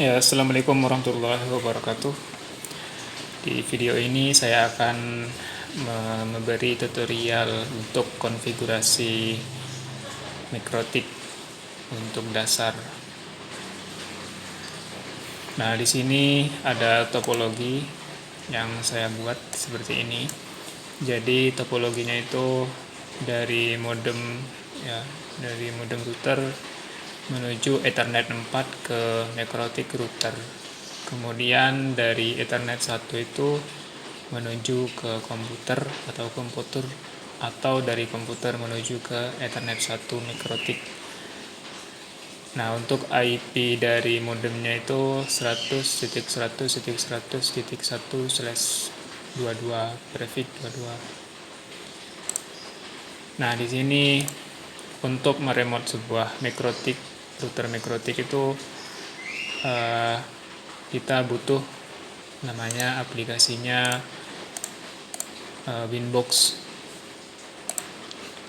Ya, Assalamualaikum warahmatullahi wabarakatuh. Di video ini saya akan memberi tutorial untuk konfigurasi mikrotik untuk dasar. Nah, di sini ada topologi yang saya buat seperti ini. Jadi topologinya itu dari modem router menuju Ethernet 4 ke mikrotik router. Kemudian dari Ethernet 1 itu menuju ke komputer atau dari komputer menuju ke Ethernet 1 mikrotik. Nah, untuk IP dari modemnya itu 100.100.1/22 prefix 22. Nah, di sini untuk meremote sebuah router mikrotik itu kita butuh namanya aplikasinya Winbox.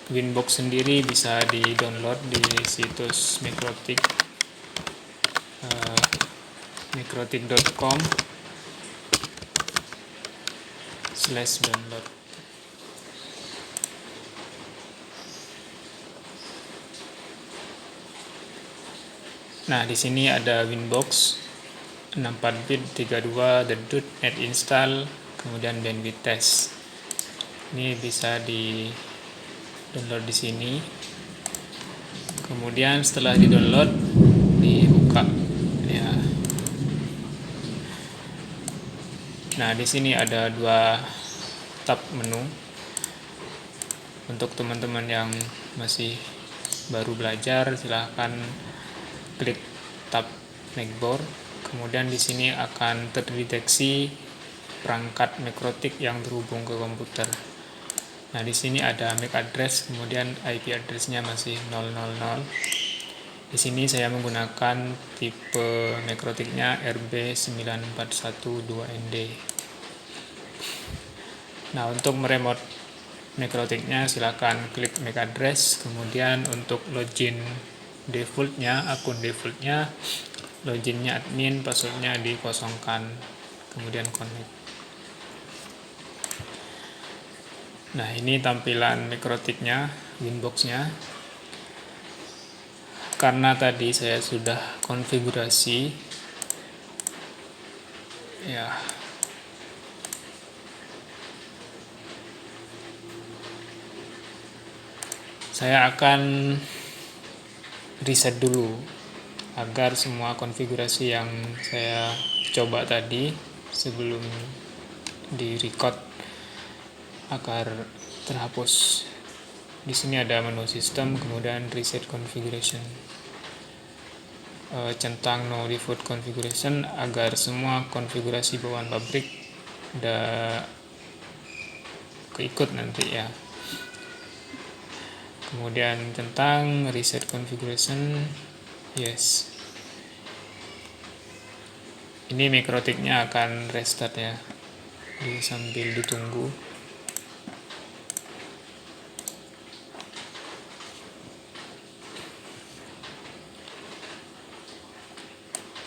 Winbox sendiri bisa di-download di situs mikrotik.com/download. Nah, di sini ada Winbox 64 bit 32 .NET install, kemudian bandwidth test. Ini bisa di-download di sini. Kemudian setelah di-download, dibuka ya. Nah, di sini ada 2 tab menu. Untuk teman-teman yang masih baru belajar, silahkan klik tab Macboard. Kemudian di sini akan terdeteksi perangkat mikrotik yang terhubung ke komputer. Nah, di sini ada MAC address, kemudian IP address-nya masih 000. Di sini saya menggunakan tipe mikrotiknya RB9412ND. Nah, untuk meremote mikrotiknya silakan klik MAC address, kemudian untuk login akun defaultnya, loginnya admin, passwordnya dikosongkan, kemudian connect. Nah, ini tampilan mikrotiknya, Winbox-nya. Karena tadi saya sudah konfigurasi ya, saya akan reset dulu agar semua konfigurasi yang saya coba tadi sebelum di-record agar terhapus. Di sini ada menu sistem, kemudian reset configuration, centang no default configuration agar semua konfigurasi bawaan pabrik udah keikut nanti ya. Kemudian tentang reset configuration, yes. Ini mikrotiknya akan restart ya, sambil ditunggu.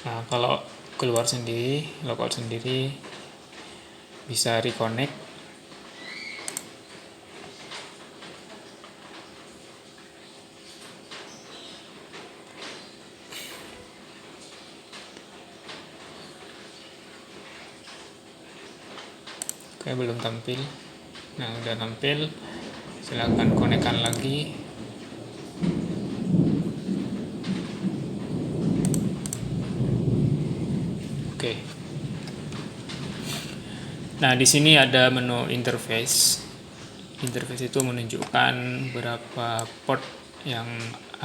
Nah, kalau keluar sendiri, logout sendiri, bisa reconnect. Oke, belum tampil. Nah, udah tampil. Silakan konekkan lagi. Oke. Nah, di sini ada menu interface. Interface itu menunjukkan berapa port yang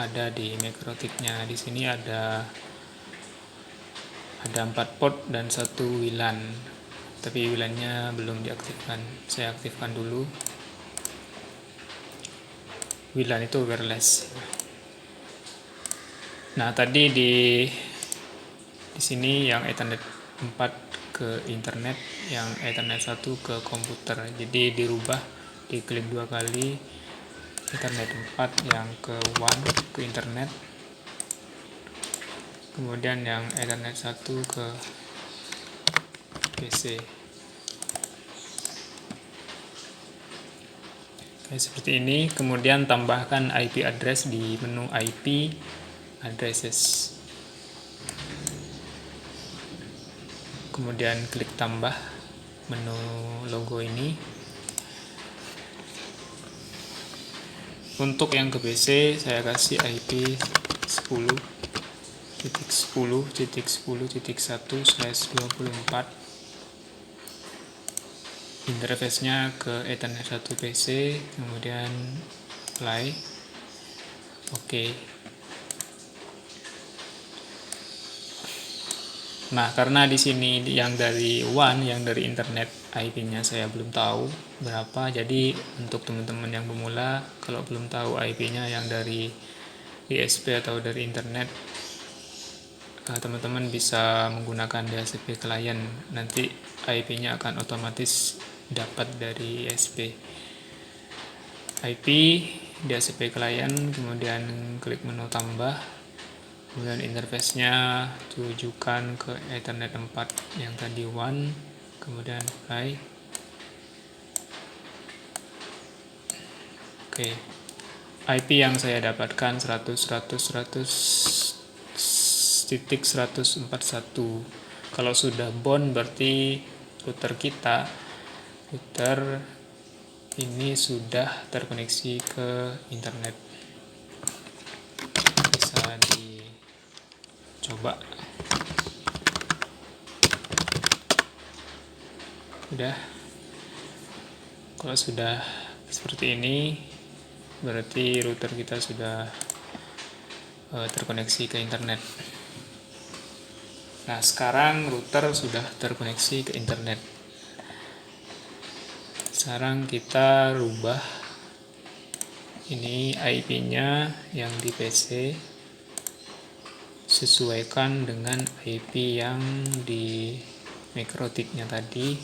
ada di mikrotiknya. Di sini ada 4 port dan 1 WLAN. Tapi WLAN-nya belum diaktifkan. Saya aktifkan dulu. WLAN itu wireless. Nah, tadi di sini yang Ethernet 4 ke internet, yang Ethernet 1 ke komputer. Jadi dirubah, diklik 2 kali, Ethernet 4 yang ke WAN ke internet, kemudian yang Ethernet 1 ke PC. Oke, seperti ini. Kemudian tambahkan IP address di menu IP addresses. Kemudian klik tambah menu logo ini. Untuk yang ke PC saya kasih IP 10.10.10.1/24. Interface-nya ke Ethernet 1 PC, kemudian apply. Oke. Nah, karena di sini yang dari WAN, yang dari internet IP-nya saya belum tahu berapa. Jadi untuk teman-teman yang pemula, kalau belum tahu IP-nya yang dari ISP atau dari internet, teman-teman bisa menggunakan DHCP client. Nanti IP-nya akan otomatis dapat dari ISP. IP DHCP client, kemudian klik menu tambah, kemudian interface-nya tujukan ke Ethernet 4 yang tadi WAN, kemudian apply. Oke. IP yang saya dapatkan 100.100.141. Kalau sudah bond berarti router ini sudah terkoneksi ke internet. Bisa dicoba. Udah. Kalau sudah seperti ini berarti router kita sudah terkoneksi ke internet. Nah, sekarang router sudah terkoneksi ke internet. Sekarang kita rubah ini IP-nya yang di PC, sesuaikan dengan IP yang di MikroTik-nya tadi,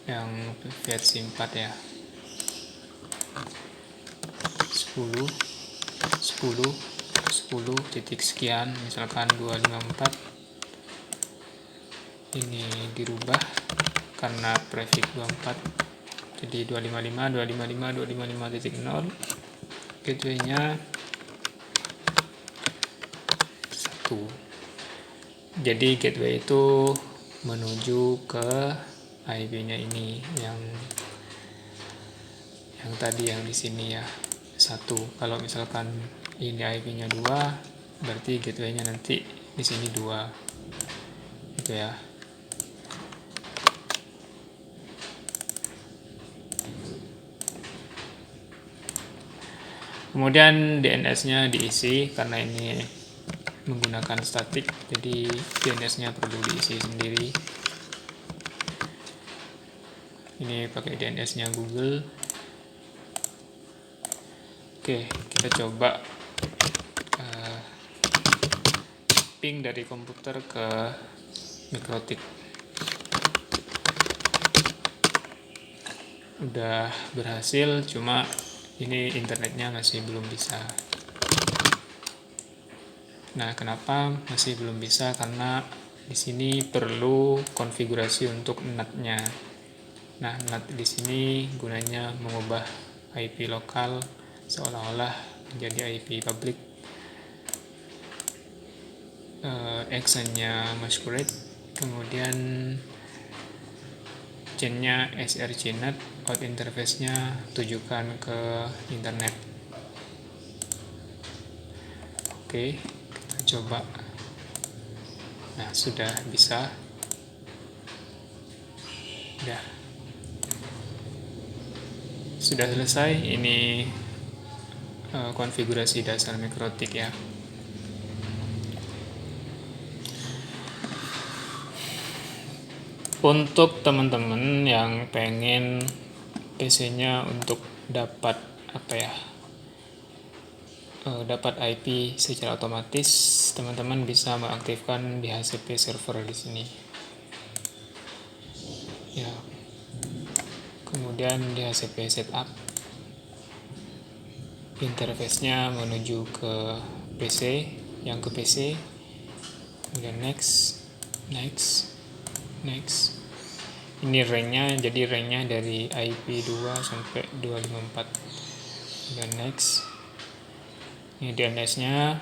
yang versi 4 ya. 10 titik sekian, misalkan 254. Ini dirubah karena prefix 24, jadi 255.255.255.0. gateway-nya 1. Jadi gateway itu menuju ke IP-nya ini yang tadi yang di sini ya, 1. Kalau misalkan ini IP-nya 2, berarti gateway-nya nanti di sini 2. Gitu ya. Kemudian DNS-nya diisi, karena ini menggunakan statik, jadi DNS-nya perlu diisi sendiri. Ini pakai DNS-nya Google. Oke, kita coba ping dari komputer ke MikroTik. Udah berhasil, cuma ini internetnya masih belum bisa. Nah, kenapa masih belum bisa? Karena di sini perlu konfigurasi untuk NAT-nya. Nah, NAT di sini gunanya mengubah IP lokal seolah-olah menjadi IP public. Action-nya masquerade, kemudian chain-nya src-NAT, out interface-nya tujukan ke internet. Oke, kita coba. Nah, sudah bisa. Sudah selesai. Ini konfigurasi dasar MikroTik ya. Untuk teman-teman yang pengen PC-nya untuk dapat dapat IP secara otomatis, teman-teman bisa mengaktifkan DHCP server di sini. Ya. Kemudian DHCP setup. Interface-nya menuju ke PC, kemudian next. Ini ranknya, jadi ranknya dari IP 2 sampai 254. Dan next. Ini DNS-nya.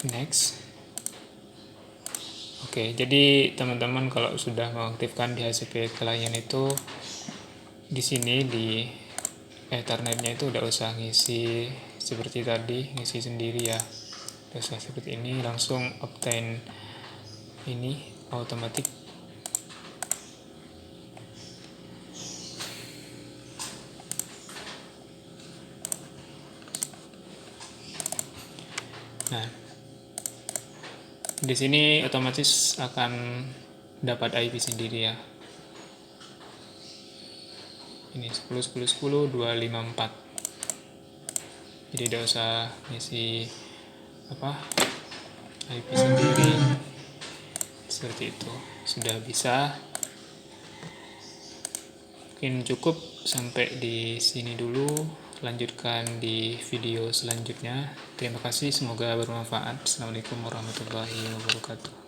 Next. Oke, jadi teman-teman kalau sudah mengaktifkan DHCP client itu di sini di Ethernetnya itu udah usah ngisi seperti tadi, ngisi sendiri ya. Udah usah seperti ini, langsung obtain ini otomatis. Nah, di sini otomatis akan dapat IP sendiri ya. Ini 10.10.10.254. Jadi tidak usah ngisi IP sendiri. Seperti itu. Sudah bisa. Mungkin cukup sampai di sini dulu. Lanjutkan di video selanjutnya. Terima kasih, semoga bermanfaat. Assalamualaikum warahmatullahi wabarakatuh.